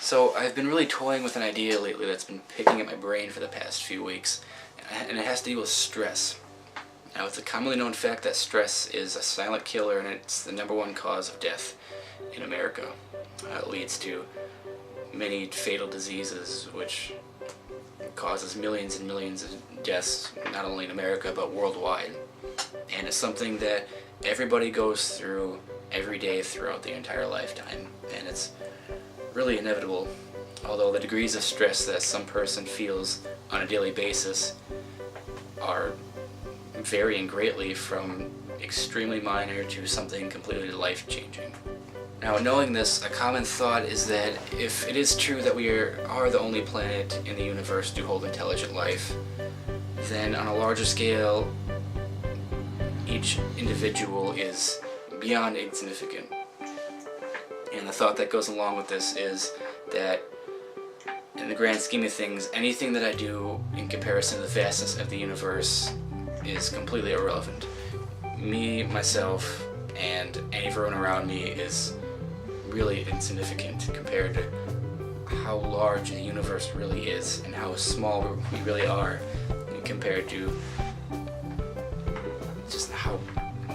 So I've been really toying with an idea lately that's been picking at my brain for the past few weeks, and it has to do with stress. Now, it's a commonly known fact that stress is a silent killer, and it's the #1 cause of death in America. It leads to many fatal diseases, which causes millions and millions of deaths, not only in America, but worldwide. And it's something that everybody goes through every day throughout the entire lifetime, and it's really inevitable, although the degrees of stress that some person feels on a daily basis are varying greatly from extremely minor to something completely life-changing. Now, knowing this, a common thought is that if it is true that we are the only planet in the universe to hold intelligent life, then on a larger scale, each individual is beyond insignificant. And the thought that goes along with this is that in the grand scheme of things, anything that I do in comparison to the vastness of the universe is completely irrelevant. Me, myself, and everyone around me is really insignificant compared to how large the universe really is and how small we really are compared to just how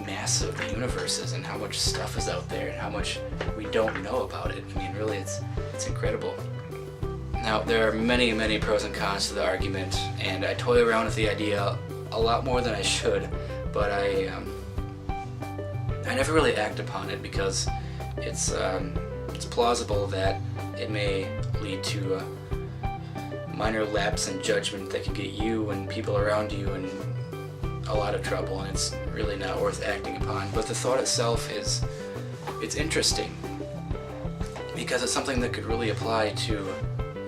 massive the universe is and how much stuff is out there and how much we don't know about it. I mean, really, it's incredible. Now, there are many, many pros and cons to the argument, and I toy around with the idea a lot more than I should, but I never really act upon it because it's plausible that it may lead to a minor lapse in judgment that could get you and people around you in a lot of trouble, and it's really not worth acting upon. But the thought itself it's interesting because it's something that could really apply to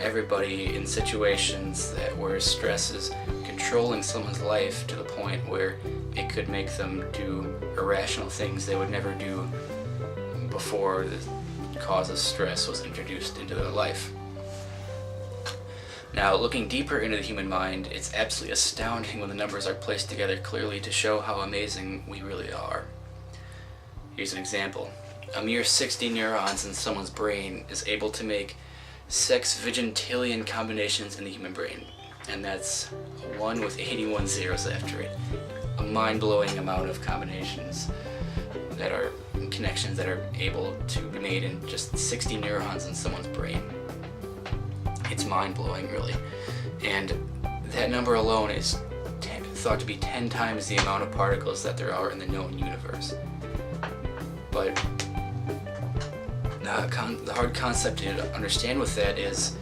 everybody in situations where stress is controlling someone's life to the point where it could make them do irrational things they would never do before the cause of stress was introduced into their life. Now, looking deeper into the human mind, it's absolutely astounding when the numbers are placed together clearly to show how amazing we really are. Here's an example. A mere 60 neurons in someone's brain is able to make 6 vigintillion combinations in the human brain, and that's 1 with 81 zeros after it. A mind-blowing amount of combinations that are connections that are able to be made in just 60 neurons in someone's brain. It's mind-blowing, really. And that number alone is thought to be 10 times the amount of particles that there are in the known universe. But the hard concept to understand with that is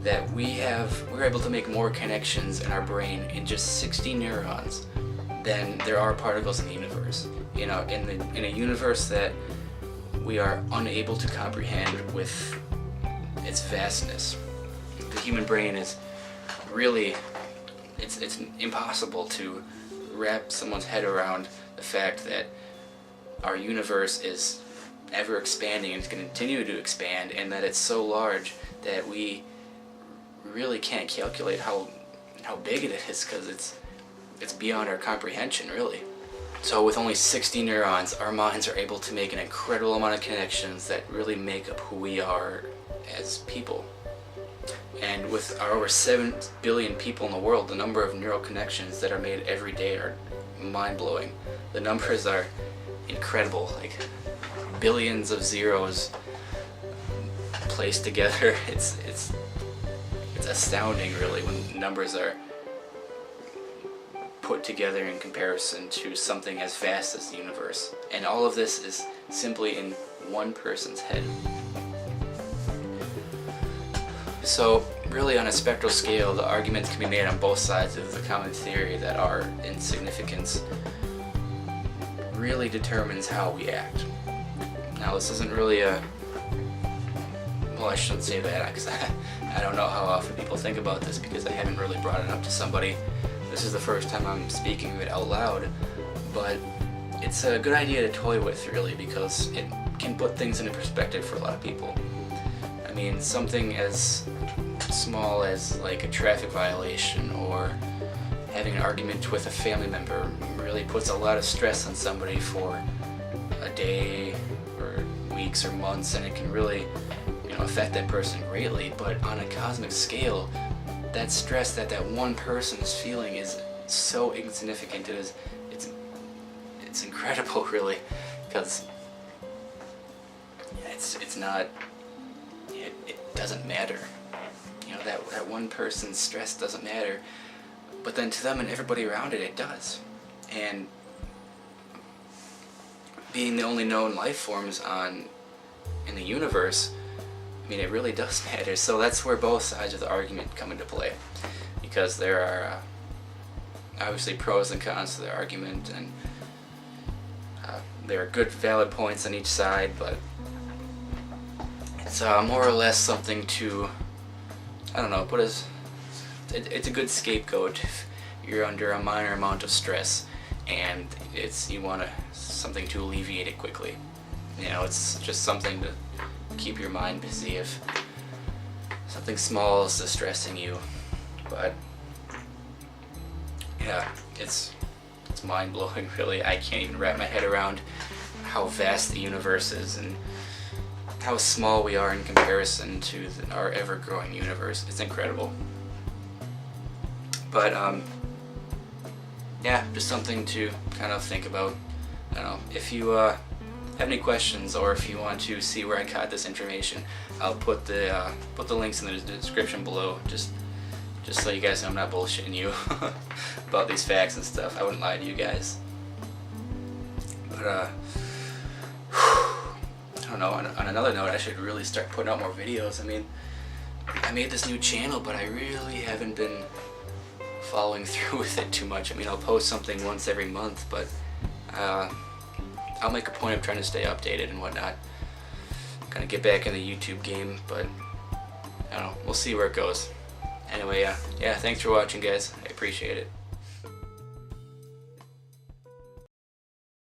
that we're able to make more connections in our brain in just 60 neurons than there are particles in the universe. In a universe that we are unable to comprehend with its vastness. The human brain is really, it's impossible to wrap someone's head around the fact that our universe is ever expanding and it's going to continue to expand, and that it's so large that we really can't calculate how big it is, because it's beyond our comprehension, really. So with only 60 neurons, our minds are able to make an incredible amount of connections that really make up who we are as people. And with our over 7 billion people in the world, the number of neural connections that are made every day are mind-blowing. The numbers are incredible, like billions of zeros placed together. It's astounding, really, when numbers are put together in comparison to something as vast as the universe. And all of this is simply in one person's head. So really, on a spectral scale, the arguments can be made on both sides of the common theory that our insignificance really determines how we act. Now, this isn't really well, I shouldn't say that, because I don't know how often people think about this, because I haven't really brought it up to somebody. This is the first time I'm speaking of it out loud, but it's a good idea to toy with, really, because it can put things into perspective for a lot of people. I mean, something as small as like a traffic violation or having an argument with a family member really puts a lot of stress on somebody for a day or weeks or months, and it can really affect that person greatly, but on a cosmic scale, that stress that one person is feeling is so insignificant. It's incredible, really, because it's not, it doesn't matter. That one person's stress doesn't matter, but then to them and everybody around it, it does. And being the only known life forms in the universe, I mean, it really does matter. So that's where both sides of the argument come into play, because there are obviously pros and cons to the argument, and there are good, valid points on each side, but it's more or less something to, I don't know, it's a good scapegoat if you're under a minor amount of stress and you want something to alleviate it quickly. It's just something to keep your mind busy if something small is distressing you. But yeah, it's mind-blowing, really. I can't even wrap my head around how vast the universe is and how small we are in comparison to our ever-growing universe. It's incredible. But yeah, just something to kind of think about. I don't know, if you have any questions, or if you want to see where I got this information, I'll put the links in the description below, just so you guys know I'm not bullshitting you about these facts and stuff. I wouldn't lie to you guys. But I don't know, on another note, I should really start putting out more videos. I mean, I made this new channel, but I really haven't been following through with it too much. I mean, I'll post something once every month, but I'll make a point of trying to stay updated and whatnot. Kind of get back in the YouTube game, but I don't know, we'll see where it goes. Anyway, yeah, thanks for watching, guys. I appreciate it.